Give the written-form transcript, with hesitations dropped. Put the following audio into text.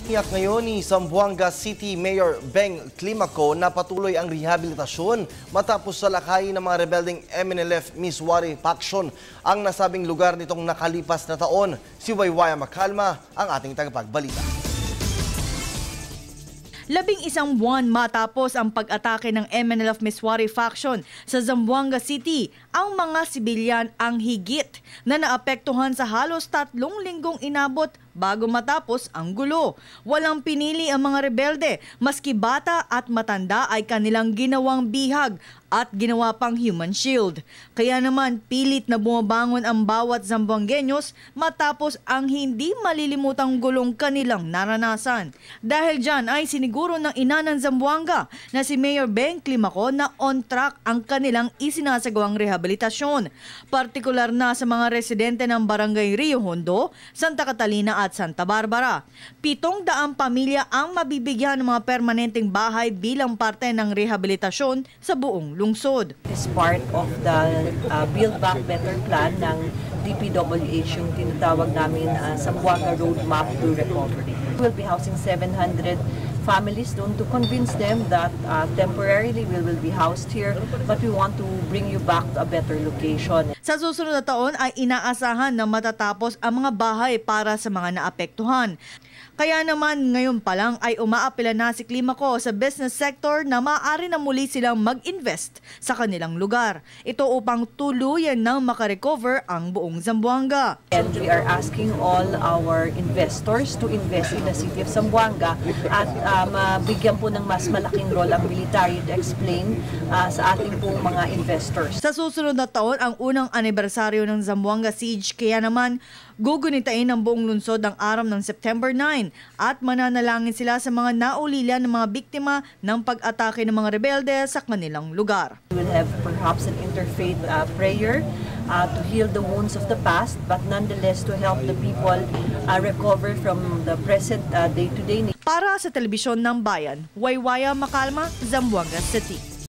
Tiyak ngayon ni Zamboanga City Mayor Beng Climaco na patuloy ang rehabilitasyon matapos salakayin ng mga rebelding MNLF Miswari Faction ang nasabing lugar nitong nakalipas na taon. Si Waywaya Macalma ang ating tagapagbalita. 11 buwan matapos ang pag-atake ng MNLF Miswari Faction sa Zamboanga City, ang mga sibilyan ang higit na naapektuhan sa halos 3 linggong inabot bago matapos ang gulo. Walang pinili ang mga rebelde, maski bata at matanda ay kanilang ginawang bihag at ginawa pang human shield. Kaya naman pilit na bumabangon ang bawat Zamboangueños matapos ang hindi malilimutang gulong kanilang naranasan. Dahil dyan ay siniguro ng ina ng Zamboanga na si Mayor Beng Climaco na on track ang kanilang isinasagawang rehabilitasyon. Partikular na sa mga residente ng Barangay Rio Hondo, Santa Catalina at Santa Barbara. 700 pamilya ang mabibigyan ng mga permanenteng bahay bilang parte ng rehabilitasyon sa buong lungsod. This part of the Build Back Better plan ng DPWH, yung tinatawag namin Zamboanga Roadmap to Recovery. We'll be housing 700 families doon to convince them that temporarily we will be housed here, but we want to bring you back to a better location. Sa susunod na taon ay inaasahan na matatapos ang mga bahay para sa mga naapektuhan. Kaya naman ngayon pa lang ay umaapela na si Climaco sa business sector na maaari na muli silang mag-invest sa kanilang lugar. Ito upang tuluyan nang makarecover ang buong Zamboanga. And we are asking all our investors to invest in the city of Zamboanga at mabigyan po ng mas malaking role ang military to explain sa ating pong mga investors. Sa susunod na taon ang unang anibersaryo ng Zamboanga Siege, kaya naman gugunitain ng buong lungsod ang araw ng September 9 at mananalangin sila sa mga naulila ng mga biktima ng pag-atake ng mga rebelde sa kanilang lugar. We will have perhaps an interfaith prayer to heal the wounds of the past, but nonetheless to help the people recover from the present day-to-day. Para sa Telebisyon ng Bayan, Waywaya Macalma, Zamboanga City.